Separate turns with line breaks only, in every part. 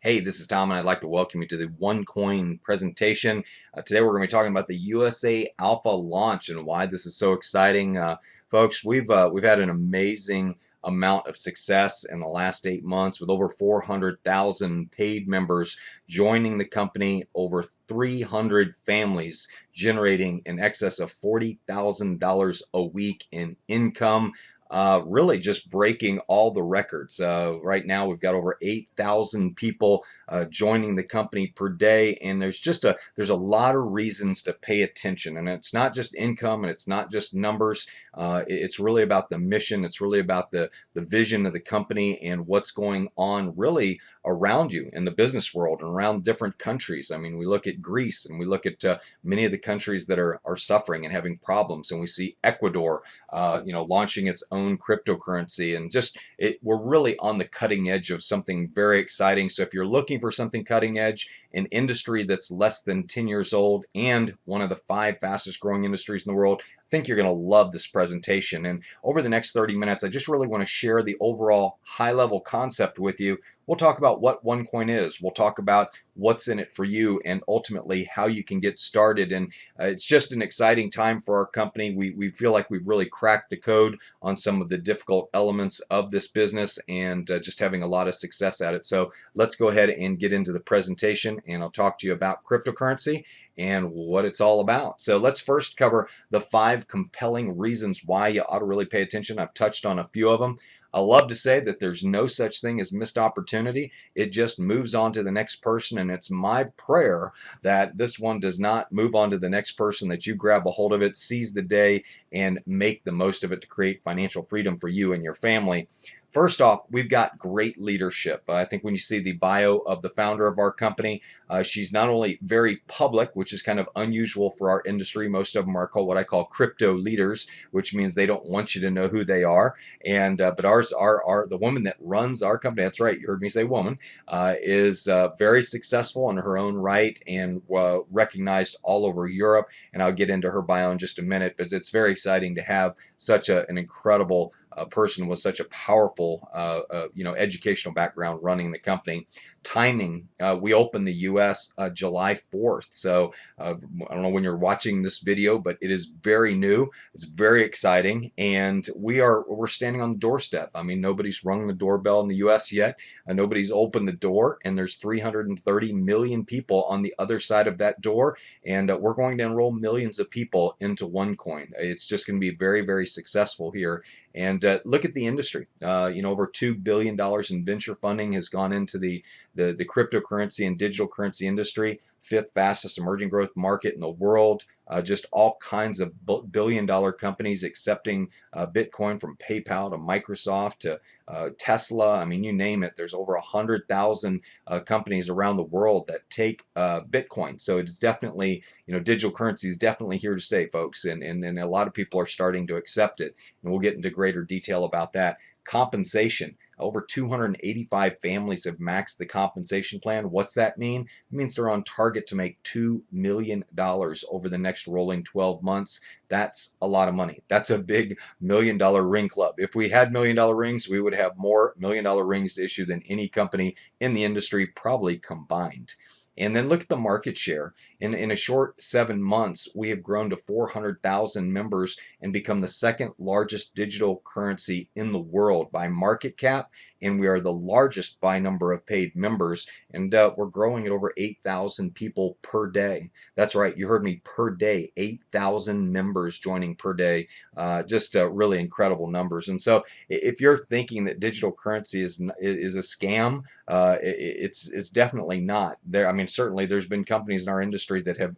Hey, this is Tom, and I'd like to welcome you to the Onecoin presentation. Today, we're going to be talking about the USA Alpha launch and why this is so exciting. Folks, we've had an amazing amount of success in the last 8 months with over 400,000 paid members joining the company, over 300 families generating in excess of $40,000 a week in income. Really just breaking all the records. Right now, we've got over 8,000 people joining the company per day, and there's a lot of reasons to pay attention. And it's not just income, and it's not just numbers. It's really about the mission. It's really about the vision of the company and what's going on really around you in the business world and around different countries. I mean, we look at Greece and we look at many of the countries that are suffering and having problems, and we see Ecuador launching its own cryptocurrency, and we're really on the cutting edge of something very exciting. So if you're looking for something cutting edge, an industry that's less than 10 years old and one of the 5 fastest growing industries in the world, I think you're going to love this presentation. And over the next 30 minutes, I just really want to share the overall high level concept with you. We'll talk about what OneCoin is. We'll talk about what's in it for you and ultimately how you can get started. And it's just an exciting time for our company. We feel like we've really cracked the code on some of the difficult elements of this business and just having a lot of success at it. So let's go ahead and get into the presentation, and I'll talk to you about cryptocurrency and what it's all about. So let's first cover the 5 compelling reasons why you ought to really pay attention. I've touched on a few of them. I love to say that there's no such thing as missed opportunity. It just moves on to the next person, and it's my prayer that this one does not move on to the next person, that you grab a hold of it, seize the day, and make the most of it to create financial freedom for you and your family. First off, we've got great leadership. I think when you see the bio of the founder of our company, she's not only very public, which is kind of unusual for our industry. Most of them are called what I call crypto leaders, which means they don't want you to know who they are. And but ours are the woman that runs our company. That's right, you heard me say woman. Is very successful in her own right and recognized all over Europe. And I'll get into her bio in just a minute. But it's very exciting to have such an incredible person with such a powerful, educational background running the company. Timing, we opened the U.S. July 4th. So I don't know when you're watching this video, but it is very new. It's very exciting, and we're standing on the doorstep. I mean, nobody's rung the doorbell in the U.S. yet. Nobody's opened the door, and there's 330 million people on the other side of that door, and we're going to enroll millions of people into OneCoin. It's just going to be very, very successful here. And look at the industry. Over $2 billion in venture funding has gone into the cryptocurrency and digital currency industry, 5th fastest emerging growth market in the world. Just all kinds of billion-dollar companies accepting Bitcoin, from PayPal to Microsoft to Tesla. I mean, you name it. There's over 100,000 companies around the world that take Bitcoin. So it's definitely, digital currency is definitely here to stay, folks. And a lot of people are starting to accept it. And we'll get into greater detail about that. Compensation. Over 285 families have maxed the compensation plan. What's that mean? It means they're on target to make $2 million over the next rolling 12 months. That's a lot of money. That's a big $1 million ring club. If we had $1 million rings, we would have more $1 million rings to issue than any company in the industry, probably combined. And then look at the market share. In a short 7 months, we have grown to 400,000 members and become the 2nd largest digital currency in the world by market cap, and we are the largest by number of paid members, and we're growing at over 8,000 people per day. That's right, you heard me, per day. 8,000 members joining per day. Just really incredible numbers. And so if you're thinking that digital currency is a scam, it's definitely not. I mean, certainly there's been companies in our industry that have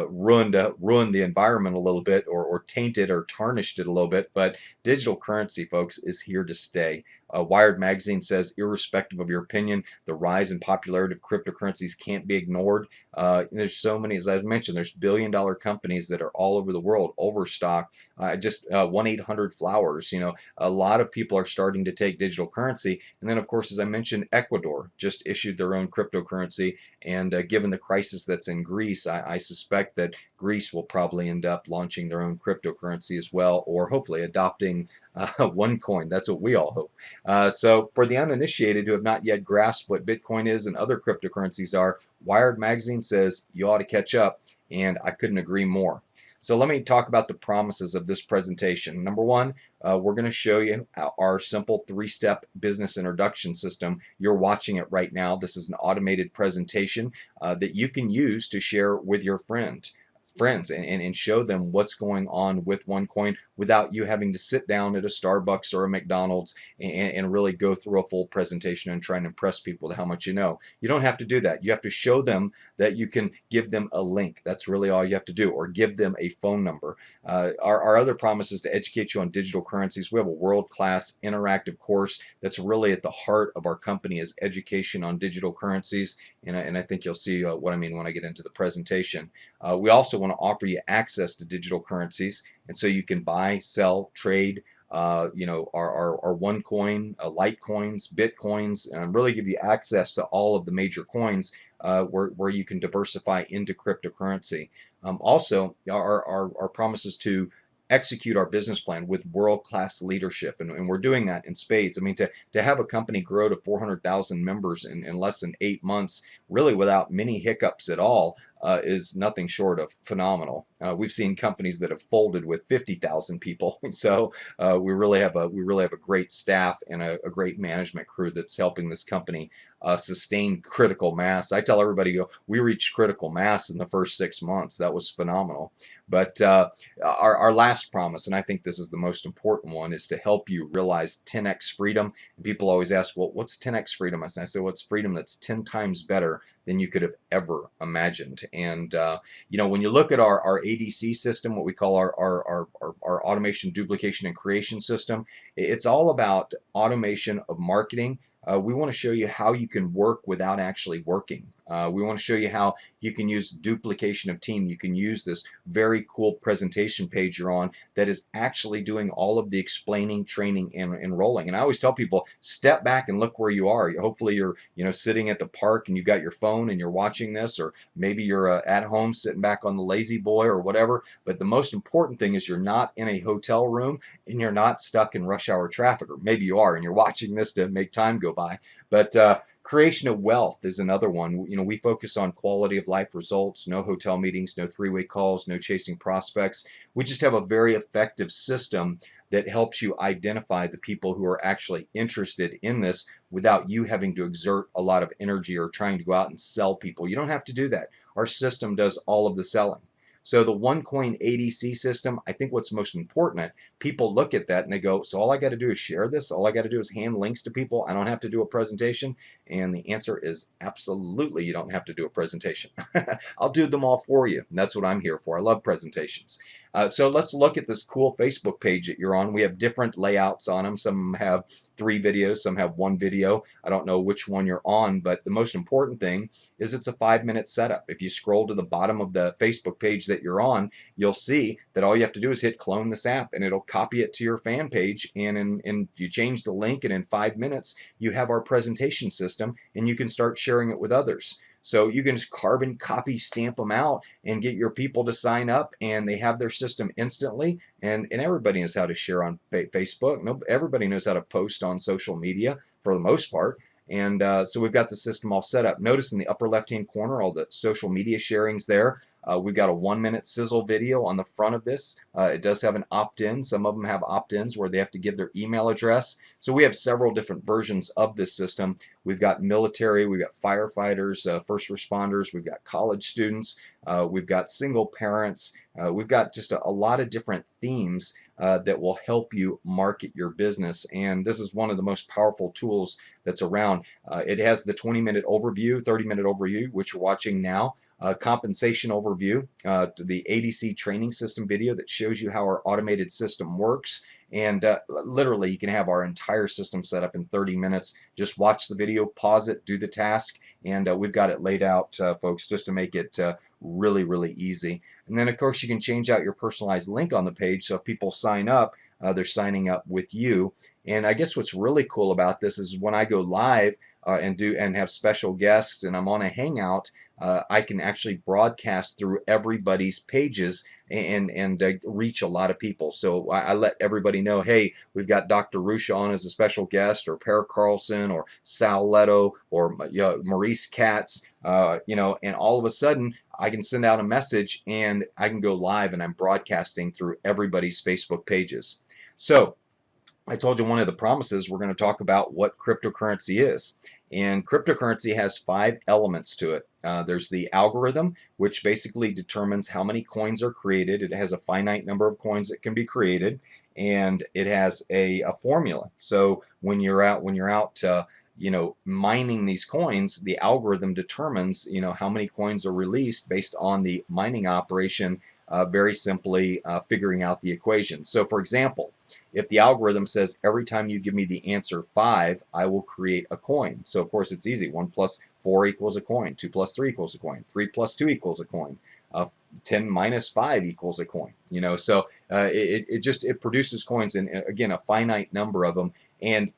ruined the environment a little bit, or tainted or tarnished it a little bit. But digital currency, folks, is here to stay. Wired magazine says, irrespective of your opinion, the rise in popularity of cryptocurrencies can't be ignored. There's so many, as I mentioned, there's billion-dollar companies that are all over the world, overstocked. Just 1-800-Flowers. A lot of people are starting to take digital currency. And then, of course, as I mentioned, Ecuador just issued their own cryptocurrency. And given the crisis that's in Greece, I suspect that Greece will probably end up launching their own cryptocurrency as well, or hopefully adopting Onecoin, that's what we all hope. So for the uninitiated who have not yet grasped what Bitcoin is and other cryptocurrencies are, Wired Magazine says you ought to catch up, and I couldn't agree more. So let me talk about the promises of this presentation. Number one, we're going to show you our simple three-step business introduction system. You're watching it right now. This is an automated presentation that you can use to share with your friends and show them what's going on with OneCoin without you having to sit down at a Starbucks or a McDonald's and really go through a full presentation and try and impress people to how much you know. You don't have to do that. You have to show them that you can give them a link. That's really all you have to do, or give them a phone number. Our other promise is to educate you on digital currencies. We have a world-class interactive course that's really at the heart of our company is education on digital currencies, and I think you'll see what I mean when I get into the presentation. We also want to offer you access to digital currencies, and so you can buy, sell, trade, our OneCoin, Litecoins, Bitcoins, and really give you access to all of the major coins where you can diversify into cryptocurrency. Also, our promise is to execute our business plan with world-class leadership, and we're doing that in spades. I mean, to have a company grow to 400,000 members in less than 8 months, really without many hiccups at all, is nothing short of phenomenal. We've seen companies that have folded with 50,000 people, so we really have a great staff and a great management crew that's helping this company sustain critical mass. I tell everybody, we reached critical mass in the first 6 months. That was phenomenal. But our last promise, and I think this is the most important one, is to help you realize 10x freedom. And people always ask, well, what's 10x freedom? I say, well, it's freedom that's 10 times better than you could have ever imagined. And when you look at our ADC system, what we call our automation, duplication, and creation system, it's all about automation of marketing. We want to show you how you can work without actually working. We want to show you how you can use duplication of team. You can use this very cool presentation page you're on that is actually doing all of the explaining, training, and enrolling. And I always tell people, step back and look where you are. Hopefully you're sitting at the park and you've got your phone and you're watching this, or maybe you're at home sitting back on the lazy boy or whatever. But the most important thing is you're not in a hotel room and you're not stuck in rush hour traffic, or maybe you are and you're watching this to make time go by. But creation of wealth is another one. We focus on quality of life results, no hotel meetings, no three-way calls, no chasing prospects. We just have a very effective system that helps you identify the people who are actually interested in this without you having to exert a lot of energy or trying to go out and sell people. You don't have to do that. Our system does all of the selling. So the OneCoin ADC system, I think what's most important, people look at that and they go, so all I got to do is share this? All I got to do is hand links to people? I don't have to do a presentation? And the answer is absolutely you don't have to do a presentation. I'll do them all for you. And that's what I'm here for. I love presentations. So let's look at this cool Facebook page that you're on. We have different layouts on them. Some have 3 videos, some have 1 video. I don't know which one you're on, but the most important thing is it's a 5-minute setup. If you scroll to the bottom of the Facebook page that you're on, you'll see that all you have to do is hit clone this app and it'll copy it to your fan page, and you change the link, and in 5 minutes you have our presentation system and you can start sharing it with others. So you can just carbon copy, stamp them out, and get your people to sign up, and they have their system instantly. And everybody knows how to share on Facebook. No, everybody knows how to post on social media for the most part. And so we've got the system all set up. Notice in the upper left-hand corner, all the social media sharings there. We've got a 1-minute sizzle video on the front of this. It does have an opt-in. Some of them have opt-ins where they have to give their email address. So we have several different versions of this system. We've got military, we've got firefighters, first responders, we've got college students, we've got single parents. We've got just a lot of different themes that will help you market your business. And this is one of the most powerful tools that's around. It has the 20-minute overview, 30-minute overview, which you're watching now. Compensation overview, the ADC training system video that shows you how our automated system works, and literally you can have our entire system set up in 30 minutes. Just watch the video, pause it, do the task, and we've got it laid out, folks, just to make it really, really easy. And then of course you can change out your personalized link on the page, so if people sign up, they're signing up with you. And I guess what's really cool about this is when I go live, and have special guests, and I'm on a Hangout, I can actually broadcast through everybody's pages and reach a lot of people. So I let everybody know, hey, we've got Dr. Rusha on as a special guest, or Per Carlson, or Sal Leto, or Maurice Katz, and all of a sudden I can send out a message and I can go live, and I'm broadcasting through everybody's Facebook pages. So I told you one of the promises we're going to talk about what cryptocurrency is. And cryptocurrency has 5 elements to it. There's the algorithm, which basically determines how many coins are created. It has a finite number of coins that can be created, and it has a formula. So when you're out mining these coins, the algorithm determines, how many coins are released based on the mining operation, very simply figuring out the equation. So, for example, if the algorithm says every time you give me the answer 5, I will create a coin. So, of course, it's easy. 1 plus 4 equals a coin. 2 plus 3 equals a coin. 3 plus 2 equals a coin. 10 minus 5 equals a coin. So it produces coins, and again, a finite number of them. And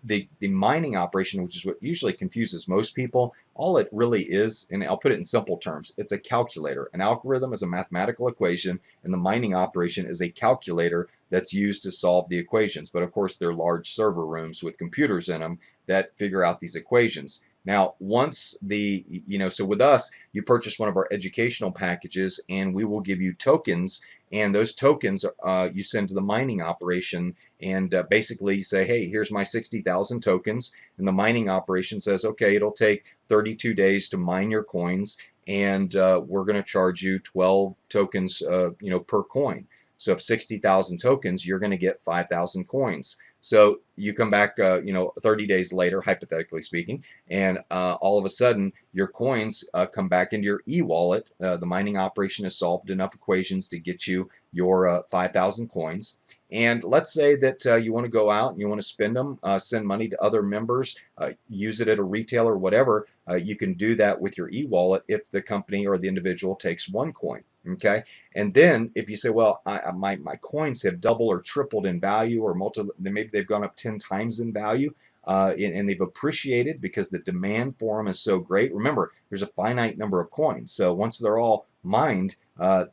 the mining operation, which is what usually confuses most people, all it really is, and I'll put it in simple terms, it's a calculator. An algorithm is a mathematical equation, and the mining operation is a calculator that's used to solve the equations. But of course, they're large server rooms with computers in them that figure out these equations. Now, so with us, you purchase one of our educational packages, and we will give you tokens, and those tokens you send to the mining operation, and basically you say, hey, here's my 60,000 tokens, and the mining operation says, okay, it'll take 32 days to mine your coins, and we're going to charge you 12 tokens, per coin. So if 60,000 tokens, you're going to get 5,000 coins. So you come back, 30 days later, hypothetically speaking, and all of a sudden your coins come back into your e-wallet. The mining operation has solved enough equations to get you your 5,000 coins. And let's say that you want to go out and you want to spend them, send money to other members, use it at a retailer, or whatever. You can do that with your e-wallet if the company or the individual takes 1 coin. Okay, and then if you say, well, my coins have doubled or tripled in value, or maybe they've gone up 10 times in value, and they've appreciated because the demand for them is so great. Remember, there's a finite number of coins, so once they're all mined, the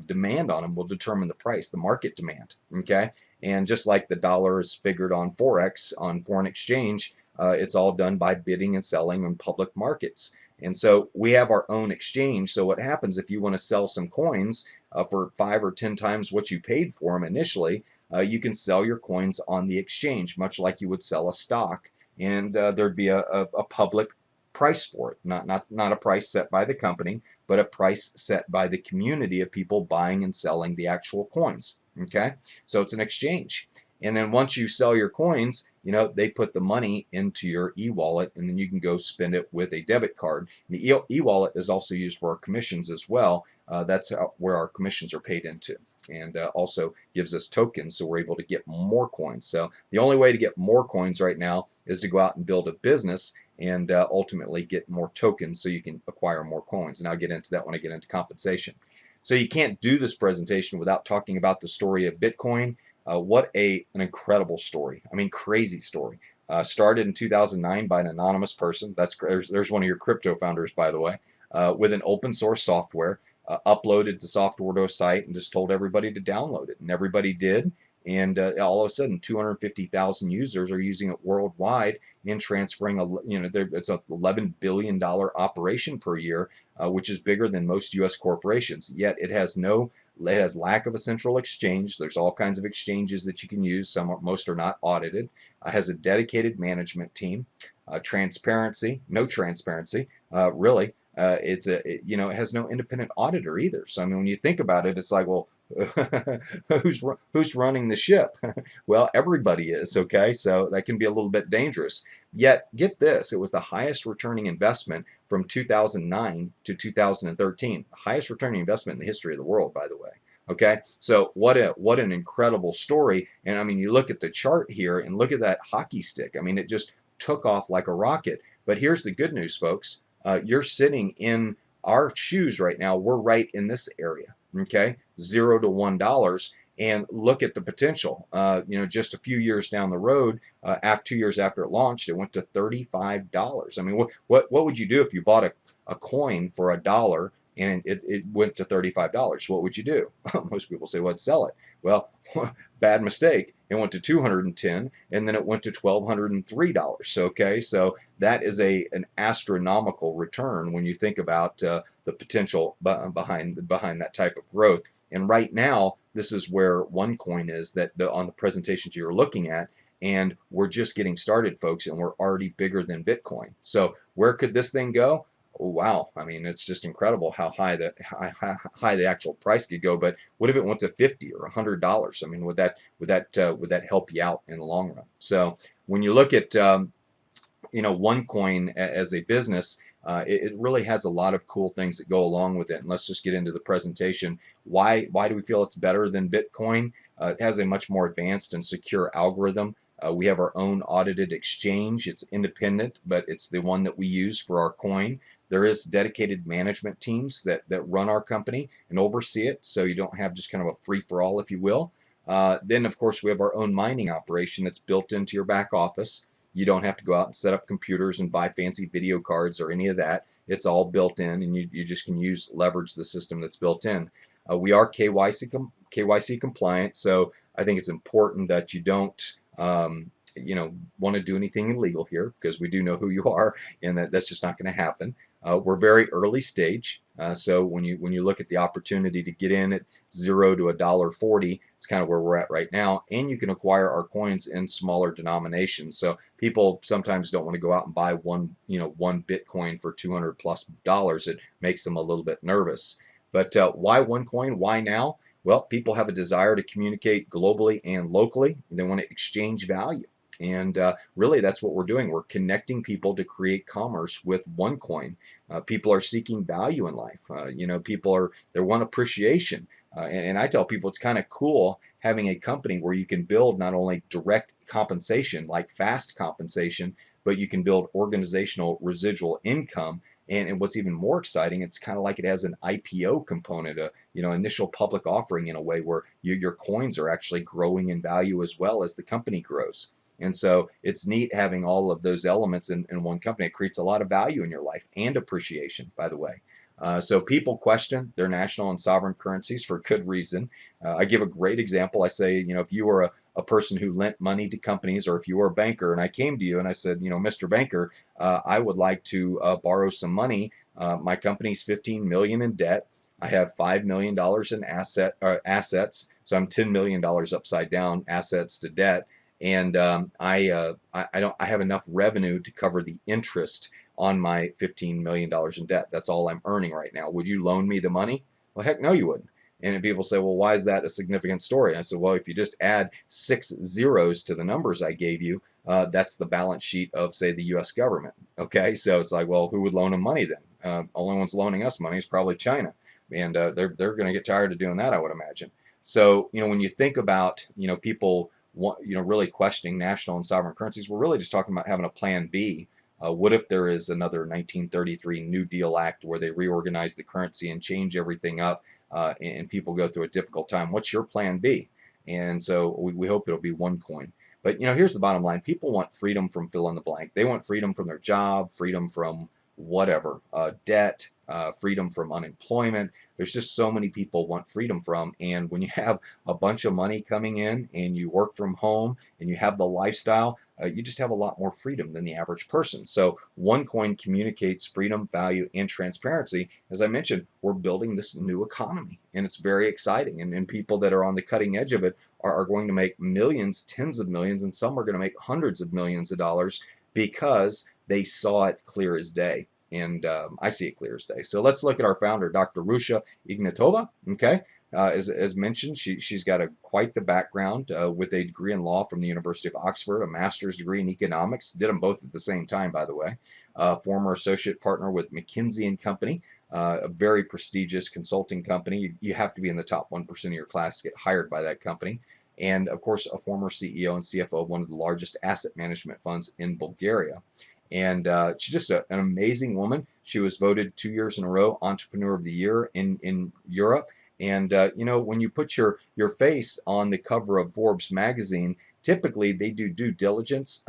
demand on them will determine the price, the market demand. Okay, and just like the dollar is figured on Forex, on foreign exchange, it's all done by bidding and selling on public markets. And so we have our own exchange. So what happens if you want to sell some coins for 5 or 10 times what you paid for them initially, you can sell your coins on the exchange, much like you would sell a stock. And there'd be a public price for it, not a price set by the company, but a price set by the community of people buying and selling the actual coins. Okay, so it's an exchange. And then once you sell your coins, they put the money into your e-wallet, and then you can go spend it with a debit card. And the e-wallet is also used for our commissions as well. That's where our commissions are paid into, and also gives us tokens, so we're able to get more coins. So the only way to get more coins right now is to go out and build a business, and ultimately get more tokens so you can acquire more coins. And I'll get into that when I get into compensation. So you can't do this presentation without talking about the story of Bitcoin. What an incredible story. I mean, crazy story. Started in 2009 by an anonymous person. There's one of your crypto founders, by the way, with an open source software, uploaded the software to a site and just told everybody to download it. And everybody did. And all of a sudden, 250,000 users are using it worldwide and transferring, it's a $11 billion operation per year, which is bigger than most U.S. corporations. Yet it has lack of a central exchange. There's all kinds of exchanges that you can use. Most are not audited. Has a dedicated management team. No transparency, really. It has no independent auditor either. So I mean, when you think about it, it's like, well, who's running the ship? Well, everybody is. Okay, so that can be a little bit dangerous. Yet, get this, it was the highest returning investment from 2009 to 2013. The highest returning investment in the history of the world, by the way. Okay, so what an incredible story. And I mean, you look at the chart here and look at that hockey stick. I mean, it just took off like a rocket. But here's the good news, folks. You're sitting in our shoes right now. We're right in this area. Okay, $0 to $1. and look at the potential. Just a few years down the road, after 2 years after it launched, it went to $35. I mean, what would you do if you bought a coin for $1 and it went to $35? What would you do? Most people say, well, I'd sell it. Well, bad mistake. It went to 210 and then it went to $1,203. Okay, so that is an astronomical return when you think about the potential behind that type of growth. And right now, this is where OneCoin is on the presentations you're looking at. And we're just getting started, folks, and we're already bigger than Bitcoin. So where could this thing go? Oh, wow. I mean, it's just incredible how high the actual price could go. But what if it went to 50 or $100? I mean, would that help you out in the long run? So when you look at OneCoin as a business, it really has a lot of cool things that go along with it. And let's just get into the presentation. Why do we feel it's better than Bitcoin? It has a much more advanced and secure algorithm. We have our own audited exchange. It's independent, but it's the one that we use for our coin. There is dedicated management teams that run our company and oversee it, so you don't have just kind of a free-for-all, if you will. Then, of course, we have our own mining operation that's built into your back office. You don't have to go out and set up computers and buy fancy video cards or any of that. It's all built in, and you just can leverage the system that's built in. We are KYC compliant, so I think it's important that you don't want to do anything illegal here, because we do know who you are, and that's just not going to happen. We're very early stage, so when you look at the opportunity to get in at $0 to $1.40, it's kind of where we're at right now. And you can acquire our coins in smaller denominations. So people sometimes don't want to go out and buy one Bitcoin for $200+. It makes them a little bit nervous. But why OneCoin? Why now? Well, people have a desire to communicate globally and locally. They want to exchange value. And really, that's what we're doing. We're connecting people to create commerce with OneCoin. People are seeking value in life. People they want appreciation. And I tell people it's kind of cool having a company where you can build not only direct compensation, like fast compensation, but you can build organizational residual income. And what's even more exciting, it's kind of like it has an IPO component, initial public offering, in a way where your coins are actually growing in value as well as the company grows. And so it's neat having all of those elements in one company. It creates a lot of value in your life and appreciation, by the way. So people question their national and sovereign currencies for good reason. I give a great example. I say, if you were a person who lent money to companies, or if you were a banker and I came to you and I said, Mr. Banker, I would like to borrow some money. My company's $15 million in debt. I have $5 million in assets, so I'm $10 million upside down, assets to debt. And I have enough revenue to cover the interest on my $15 million in debt. That's all I'm earning right now. Would you loan me the money? Well, heck no, you wouldn't. And people say, well, why is that a significant story? I said, well, if you just add 6 zeros to the numbers I gave you, that's the balance sheet of, say, the U.S. government. Okay, so it's like, well, who would loan them money then? Only one's loaning us money is probably China, and they're going to get tired of doing that, I would imagine. So when you think about people really questioning national and sovereign currencies, we're really just talking about having a plan B. What if there is another 1933 New Deal Act where they reorganize the currency and change everything up, and people go through a difficult time? What's your plan B? And so we hope it'll be OneCoin. But here's the bottom line. People want freedom from fill in the blank. They want freedom from their job, freedom from whatever, debt, freedom from unemployment. There's just so many people want freedom from. And when you have a bunch of money coming in and you work from home and you have the lifestyle, you just have a lot more freedom than the average person. So OneCoin communicates freedom, value, and transparency. As I mentioned, we're building this new economy, and it's very exciting. And people that are on the cutting edge of it are going to make millions, tens of millions, and some are going to make hundreds of millions of dollars because they saw it clear as day. And I see it clear as day. So let's look at our founder, Dr. Rusha Ignatova. Okay, as mentioned, she's got quite the background with a degree in law from the University of Oxford, a master's degree in economics. Did them both at the same time, by the way. Former associate partner with McKinsey and Company, a very prestigious consulting company. You have to be in the top 1% of your class to get hired by that company. And of course, a former CEO and CFO of one of the largest asset management funds in Bulgaria. And she's just an amazing woman. She was voted 2 years in a row Entrepreneur of the Year in Europe. And you know, when you put your face on the cover of Forbes magazine, typically they do due diligence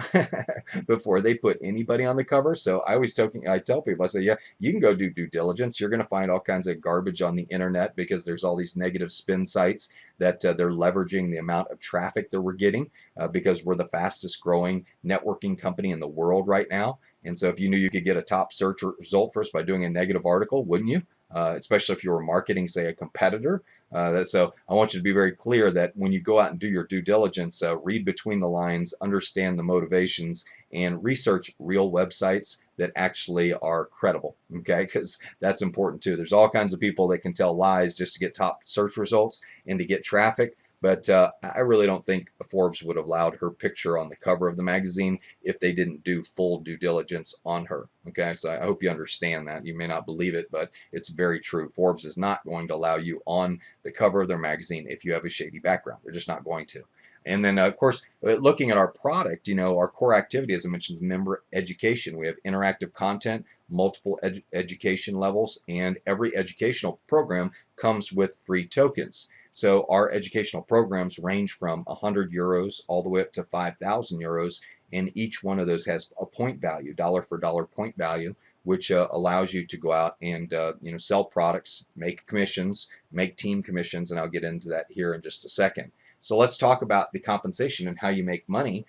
before they put anybody on the cover. So I tell people, I say, yeah, you can go do due diligence. You're going to find all kinds of garbage on the internet because there's all these negative spin sites that they're leveraging the amount of traffic that we're getting because we're the fastest growing networking company in the world right now. And so if you knew you could get a top search result first by doing a negative article, wouldn't you? Especially if you were marketing, say, a competitor. So I want you to be very clear that when you go out and do your due diligence, read between the lines, understand the motivations, and research real websites that actually are credible, okay? Because that's important too. There's all kinds of people that can tell lies just to get top search results and to get traffic. But I really don't think Forbes would have allowed her picture on the cover of the magazine if they didn't do full due diligence on her. Okay, so I hope you understand that. You may not believe it, but it's very true. Forbes is not going to allow you on the cover of their magazine if you have a shady background. They're just not going to. And then, of course, looking at our product, you know, our core activity, as I mentioned, is member education. We have interactive content, multiple education levels, and every educational program comes with free tokens. So our educational programs range from 100 euros all the way up to 5,000 euros, and each one of those has a point value, dollar for dollar point value, which allows you to go out and you know, sell products, make commissions, make team commissions, and I'll get into that here in just a second. So let's talk about the compensation and how you make money.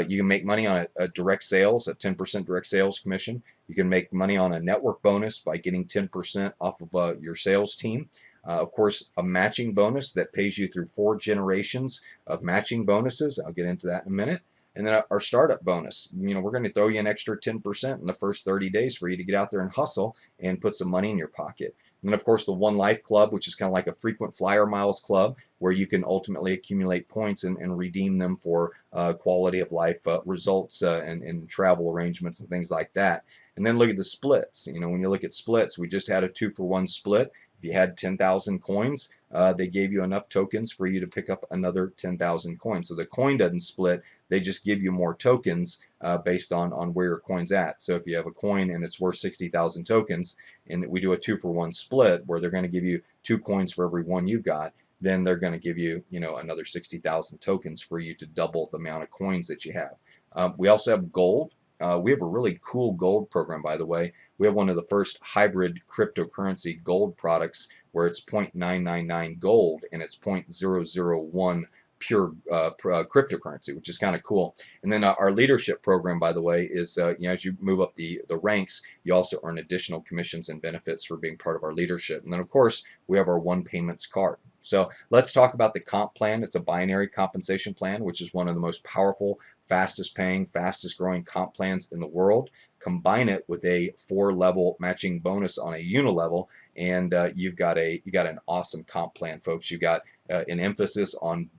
You can make money on a direct sales, a 10% direct sales commission. You can make money on a network bonus by getting 10% off of your sales team. Of course, a matching bonus that pays you through 4 generations of matching bonuses. I'll get into that in a minute. And then our startup bonus. You know, we're going to throw you an extra 10% in the first 30 days for you to get out there and hustle and put some money in your pocket. And then, of course, the One Life Club, which is kind of like a frequent flyer miles club, where you can ultimately accumulate points and redeem them for quality of life results and travel arrangements and things like that. And then look at the splits. You know, when you look at splits, we just had a 2-for-1 split. If you had 10,000 coins, they gave you enough tokens for you to pick up another 10,000 coins. So the coin doesn't split, they just give you more tokens based on where your coin's at. So if you have a coin and it's worth 60,000 tokens, and we do a 2-for-1 split where they're going to give you 2 coins for every one you've got, then they're going to give you, you know, another 60,000 tokens for you to double the amount of coins that you have. We also have gold. We have a really cool gold program, by the way. We have one of the first hybrid cryptocurrency gold products where it's 0.999 gold and it's 0.001 pure cryptocurrency, which is kind of cool. And then our leadership program, by the way, is you know, as you move up the ranks, you also earn additional commissions and benefits for being part of our leadership. And then, of course, we have our One Payments card. So let's talk about the comp plan. It's a binary compensation plan, which is one of the most powerful, fastest paying, fastest growing comp plans in the world. Combine it with a 4-level matching bonus on a unilevel, and you got an awesome comp plan, folks. You got an emphasis on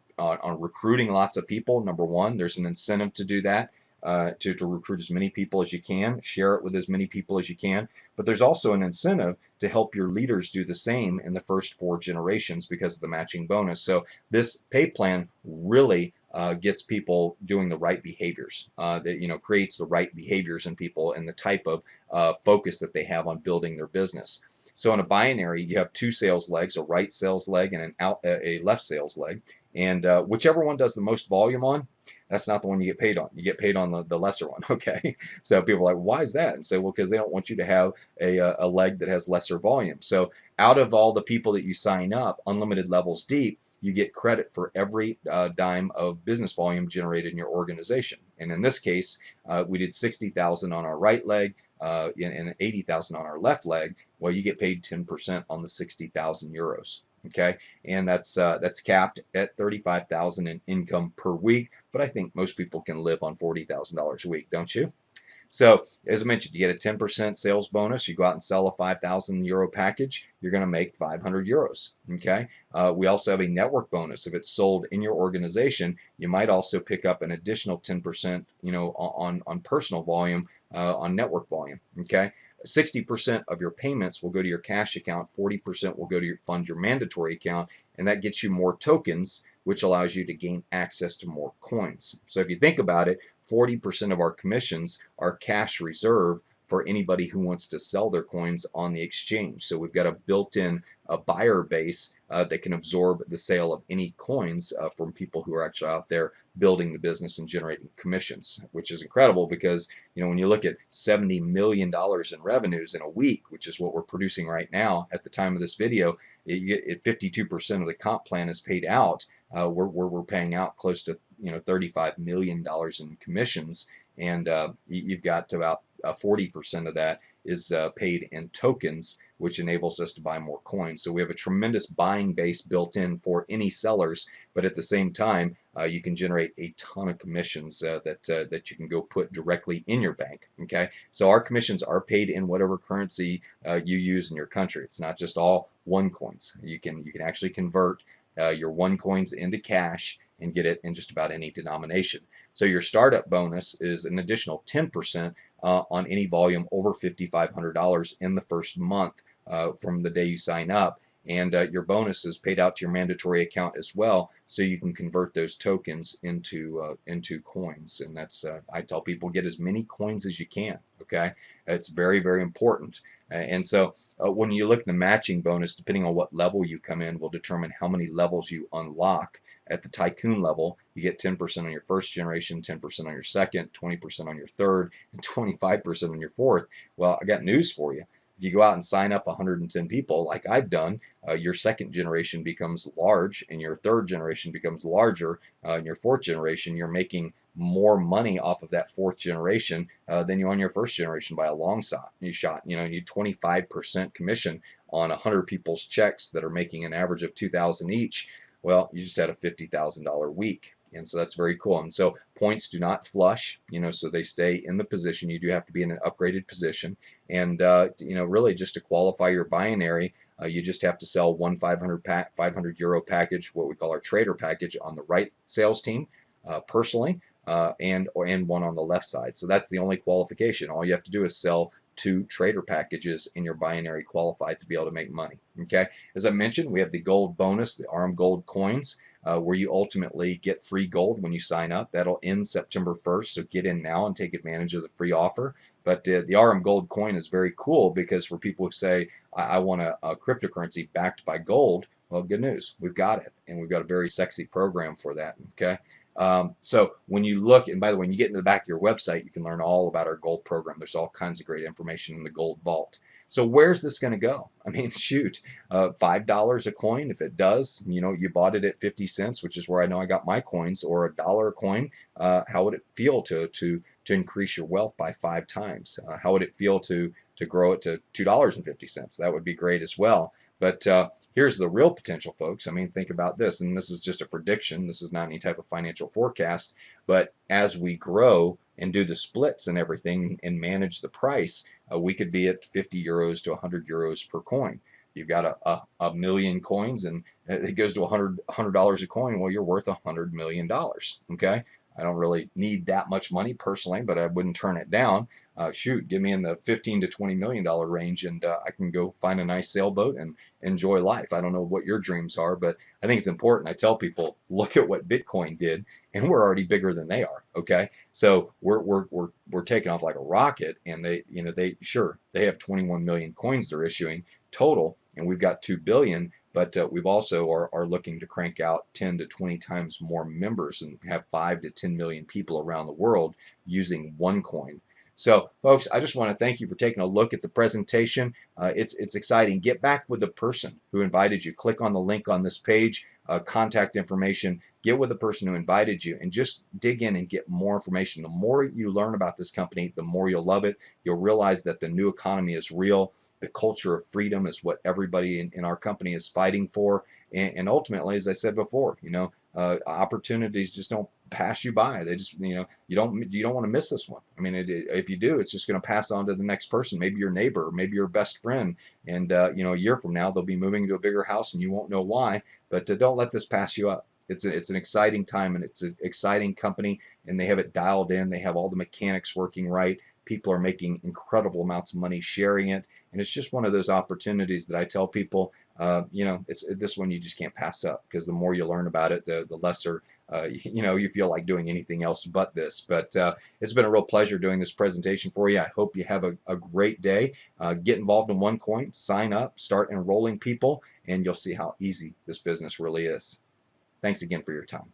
recruiting lots of people. Number one, there's an incentive to do that. To recruit as many people as you can, share it with as many people as you can. But there's also an incentive to help your leaders do the same in the first 4 generations because of the matching bonus. So this pay plan really gets people doing the right behaviors. That, you know, creates the right behaviors in people and the type of focus that they have on building their business. So in a binary, you have 2 sales legs, a right sales leg and a left sales leg. And whichever one does the most volume on, that's not the one you get paid on. You get paid on the lesser one, okay? So people are like, why is that? And say, well, because they don't want you to have a leg that has lesser volume. So out of all the people that you sign up, unlimited levels deep, you get credit for every dime of business volume generated in your organization. And in this case, we did 60,000 on our right leg and 80,000 on our left leg. Well, you get paid 10% on the 60,000 euros. Okay, and that's capped at 35,000 in income per week. But I think most people can live on $40,000 a week, don't you? So, as I mentioned, you get a 10% sales bonus. You go out and sell a 5,000 euro package, you're going to make 500 euros. Okay. We also have a network bonus. If it's sold in your organization, you might also pick up an additional 10%, you know, on personal volume, on network volume. Okay. 60% of your payments will go to your cash account, 40% will go to fund your mandatory account, and that gets you more tokens, which allows you to gain access to more coins. So if you think about it, 40% of our commissions are cash reserve for anybody who wants to sell their coins on the exchange. So we've got a built-in buyer base that can absorb the sale of any coins from people who are actually out there building the business and generating commissions, which is incredible because, you know, when you look at $70 million in revenues in a week, which is what we're producing right now at the time of this video, you get 52% of the comp plan is paid out. We're paying out close to, you know, $35 million in commissions, and you've got about 40% of that is paid in tokens, which enables us to buy more coins. So we have a tremendous buying base built in for any sellers, but at the same time, you can generate a ton of commissions that you can go put directly in your bank. Okay, so our commissions are paid in whatever currency you use in your country. It's not just all Onecoins. You can actually convert your Onecoins into cash and get it in just about any denomination. So your startup bonus is an additional 10% on any volume over $5,500 in the first month from the day you sign up. And your bonus is paid out to your mandatory account as well, so you can convert those tokens into coins. And that's I tell people, get as many coins as you can. Okay, it's very, very important. And so when you look at the matching bonus, depending on what level you come in, will determine how many levels you unlock. At the tycoon level, you get 10% on your first generation, 10% on your second, 20% on your third, and 25% on your fourth. Well, I got news for you. If you go out and sign up 110 people like I've done, your second generation becomes large, and your third generation becomes larger, and your fourth generation, you're making more money off of that fourth generation than you on your first generation by a long shot. You know, you need 25% commission on 100 people's checks that are making an average of $2,000 each. Well, you just had a $50,000 week. And so that's very cool. And so points do not flush, you know, so they stay in the position. You do have to be in an upgraded position. And, you know, really just to qualify your binary, you just have to sell one 500 euro package, what we call our trader package, on the right sales team personally, and one on the left side. So that's the only qualification. All you have to do is sell 2 trader packages in your binary qualified to be able to make money. Okay, as I mentioned, we have the gold bonus, the ARM gold coins, where you ultimately get free gold when you sign up. That'll end September 1st, so get in now and take advantage of the free offer. But the RM Gold coin is very cool because for people who say, I want a cryptocurrency backed by gold, well, good news, we've got it, and we've got a very sexy program for that. Okay. So when you look, and by the way, when you get into the back of your website, you can learn all about our gold program. There's all kinds of great information in the gold vault. So where's this going to go? I mean, shoot, $5 a coin. If it does, you know, you bought it at 50 cents, which is where I know I got my coins, or $1 a coin. How would it feel to increase your wealth by 5 times? How would it feel to grow it to $2.50? That would be great as well. But here's the real potential, folks. I mean, think about this, and this is just a prediction. This is not any type of financial forecast. But as we grow and do the splits and everything and manage the price, we could be at 50 euros to 100 euros per coin. You've got a million coins, and it goes to $100 a coin. Well, you're worth $100 million. Okay. I don't really need that much money personally, but I wouldn't turn it down. Shoot, give me in the $15 to $20 million range, and I can go find a nice sailboat and enjoy life. I don't know what your dreams are, but I think it's important. I tell people, look at what Bitcoin did, and we're already bigger than they are. Okay, so we're taking off like a rocket, and they have 21 million coins they're issuing total, and we've got 2 billion. But we've also are looking to crank out 10 to 20 times more members and have 5 to 10 million people around the world using Onecoin. So, folks, I just want to thank you for taking a look at the presentation. It's exciting. Get back with the person who invited you. Click on the link on this page, contact information. Get with the person who invited you, and just dig in and get more information. The more you learn about this company, the more you'll love it. You'll realize that the new economy is real. The culture of freedom is what everybody in our company is fighting for. And ultimately, as I said before, you know, opportunities just don't pass you by. They just, you know, you don't want to miss this one. I mean, if you do, it's just going to pass on to the next person, maybe your neighbor, maybe your best friend. And, you know, a year from now, they'll be moving to a bigger house and you won't know why. But don't let this pass you up. It's an exciting time, and it's an exciting company, and they have it dialed in. They have all the mechanics working right. People are making incredible amounts of money sharing it. And it's just one of those opportunities that I tell people, you know, it's this one you just can't pass up, because the more you learn about it, the lesser you know, you feel like doing anything else but this. But it's been a real pleasure doing this presentation for you. I hope you have a great day. Get involved in OneCoin, sign up, start enrolling people, and you'll see how easy this business really is. Thanks again for your time.